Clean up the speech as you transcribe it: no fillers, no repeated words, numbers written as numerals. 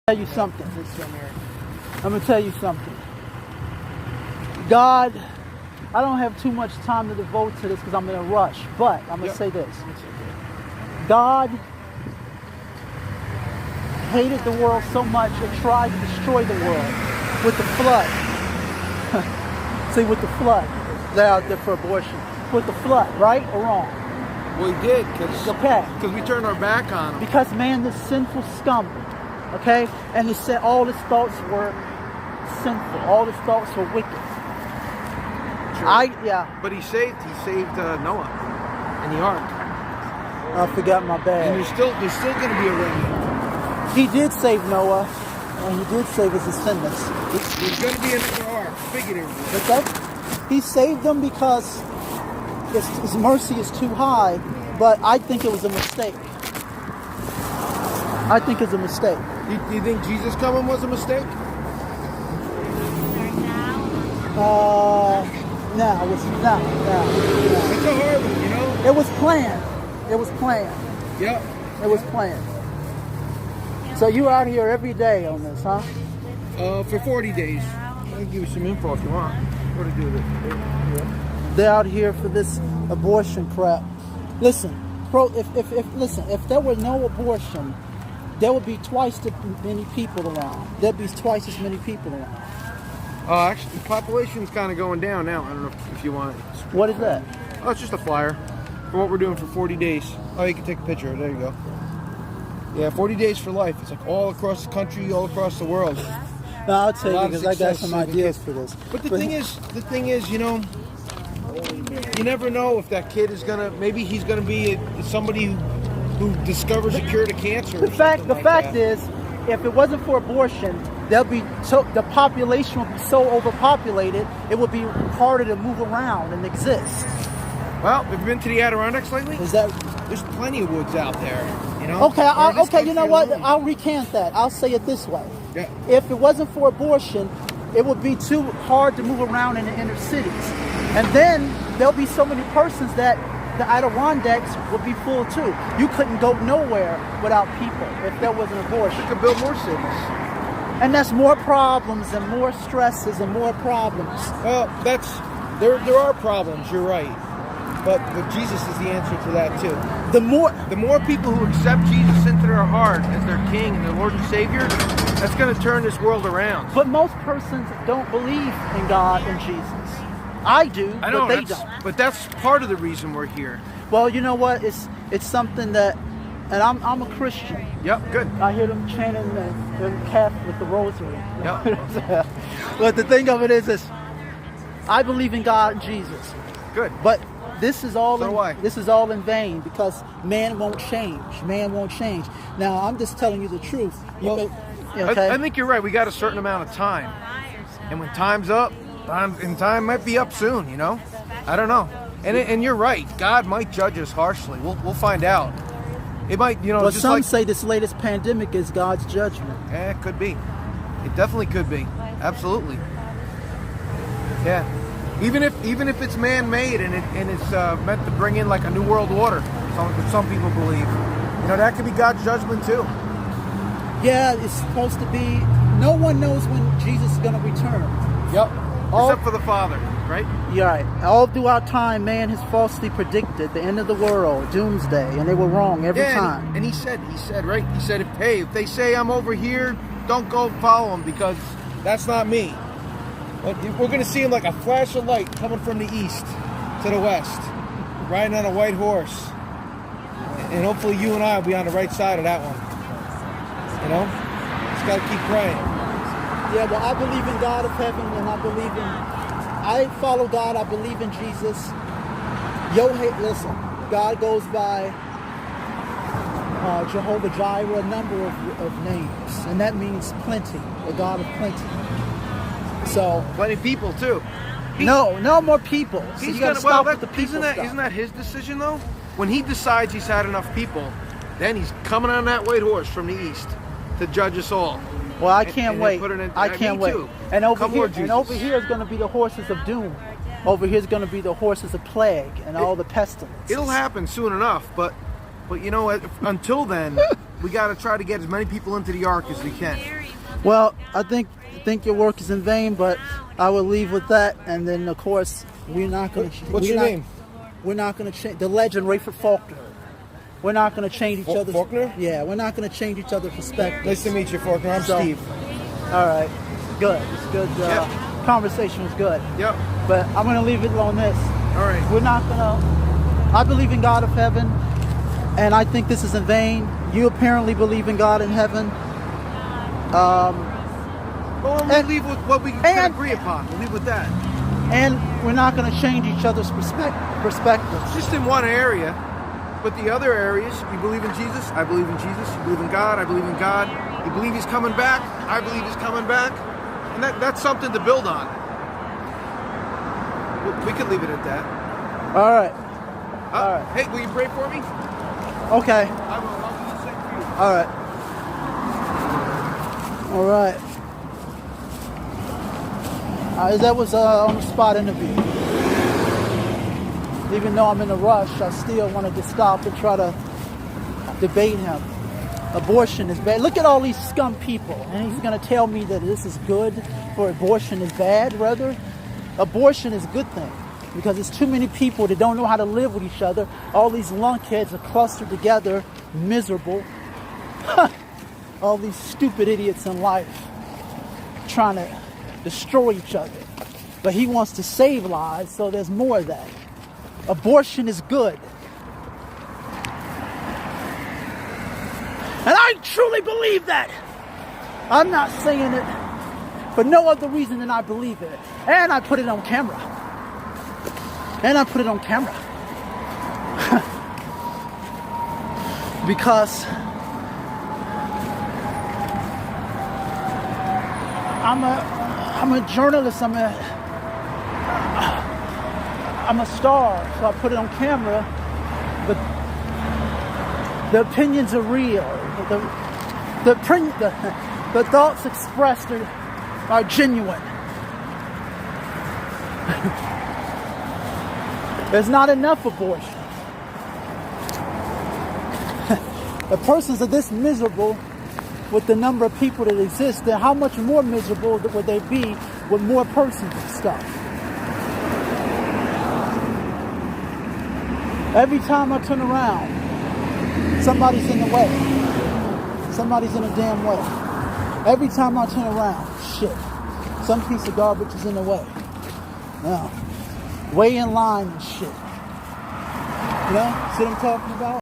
Tell you something. I'm gonna tell you something. God, I don't have too much time to devote to this because I'm in a rush. But I'm gonna say this: God hated the world so much and tried to destroy the world with the flood. See, with the flood, they're out there for abortion. With the flood, right or wrong? Well, he did because we turned our back on him. Because man, this sinful scum, okay, and he said all his thoughts were sinful. All his thoughts were wicked. True. But he saved Noah and the ark. I forgot my bad. And there's still going to be a remnant. He did save Noah, and he did save his descendants. There's going to be another ark, figuratively. But he saved them because his mercy is too high. But I think it was a mistake. I think it's a mistake. Do you think Jesus coming was a mistake? No. It's a hard one, you know? It was planned. Yep. It was planned. So you out here every day on this, huh? For 40 days. I'll give you some info if you want. What to do with it? They're out here for this abortion crap. Listen, if there were no abortion, there would be twice as many people around. There'd be twice as many people around. Actually, the population's kind of going down now. I don't know if you want it. What is that? Oh, it's just a flyer for what we're doing for 40 days. Oh, you can take a picture. There you go. Yeah, 40 days for life. It's like all across the country, all across the world. No, I'll tell you because I got some ideas for this. But the thing is, you know, you never know if that kid is maybe he's gonna be somebody who discovers a cure to cancer. The fact is, if it wasn't for abortion, the population would be so overpopulated, it would be harder to move around and exist. Well, have you been to the Adirondacks lately? There's plenty of woods out there, you know? Okay, you know what? I'll recant that. I'll say it this way. Yeah. If it wasn't for abortion, it would be too hard to move around in the inner cities. And then there'll be so many persons that the Adirondacks would be full too. You couldn't go nowhere without people if there was an abortion. You could build more cities. And that's more problems and more stresses and more problems. Well, there are problems, you're right. But Jesus is the answer to that too. The more people who accept Jesus into their heart as their King and their Lord and Savior, that's going to turn this world around. But most persons don't believe in God and Jesus. I do, but they don't. But that's part of the reason we're here. Well, you know what? It's something that, and I'm a Christian. Yep, good. I hear them chanting the Catholic, the Rosary. Yep. But the thing of it is I believe in God and Jesus. Good. But this is all This is all in vain because man won't change. Man won't change. Now I'm just telling you the truth. I think you're right. We got a certain amount of time, and when time's up, time might be up soon. You know, I don't know. And you're right. God might judge us harshly. We'll find out. It might, you know. But some say this latest pandemic is God's judgment. Yeah, it could be. It definitely could be. Absolutely. Yeah. Even if it's man-made and it's meant to bring in like a new world order, some people believe, you know, that could be God's judgment too. Yeah, it's supposed to be. No one knows when Jesus is going to return. Yep. Except for the Father, right? Yeah, right. All throughout time, man has falsely predicted the end of the world, doomsday, and they were wrong every time. And he said, right? He said, if they say I'm over here, don't go follow them because that's not me. But we're going to see him like a flash of light coming from the east to the west, riding on a white horse. And hopefully you and I will be on the right side of that one. You know? Just got to keep praying. Yeah, well, I believe in God of heaven, and I follow God, I believe in Jesus. Listen, God goes by Jehovah Jireh, a number of names, and that means plenty, the God of plenty. So plenty of people too. No more people. So you got to stop with the people. Isn't that his decision though? When he decides he's had enough people, then he's coming on that white horse from the east to judge us all. Well, I can't wait. I can't wait. Too. And over here is going to be the horses of doom. Over here is going to be the horses of plague and all the pestilence. It'll happen soon enough, but you know, until then, we got to try to get as many people into the ark as we can. Well, I think your work is in vain, but I will leave with that. And then, of course, we're not going to. What's your name? We're not going to change the legend, Rayford Faulkner. We're not going to change each other's. Faulkner? Yeah, we're not going to change each other's perspectives. Nice to meet you, Faulkner. I'm Steve. All right, good. It's good. Yep. Conversation was good. Yep. But I'm going to leave it on this. All right. We're not going to. I believe in God of heaven, and I think this is in vain. You apparently believe in God in heaven. Well, we'll leave with what we can agree upon. We'll leave with that. And we're not going to change each other's perspectives. Just in one area. But the other areas, you believe in Jesus, I believe in Jesus. You believe in God, I believe in God. You believe He's coming back, I believe He's coming back. And that's something to build on. We can leave it at that. All right. All right. Hey, will you pray for me? Okay. I will. I'll do the same for you. All right. All right. That was on the spot interview. Even though I'm in a rush, I still wanted to stop and try to debate him. Abortion is bad. Look at all these scum people. And he's going to tell me that this is good or abortion is bad, rather. Abortion is a good thing because there's too many people that don't know how to live with each other. All these lunkheads are clustered together, miserable. All these stupid idiots in life trying to destroy each other. But he wants to save lives, so there's more of that. Abortion is good. And I truly believe that. I'm not saying it for no other reason than I believe it. And I put it on camera. Because I'm a journalist. I'm a star, so I put it on camera. But the opinions are real. The thoughts expressed are genuine. There's not enough abortion. If persons are this miserable with the number of people that exist, then how much more miserable would they be with more persons and stuff? Every time I turn around, somebody's in the way. Somebody's in a damn way. Every time I turn around, shit, some piece of garbage is in the way. Now, way in line and shit. You know, see what I'm talking about?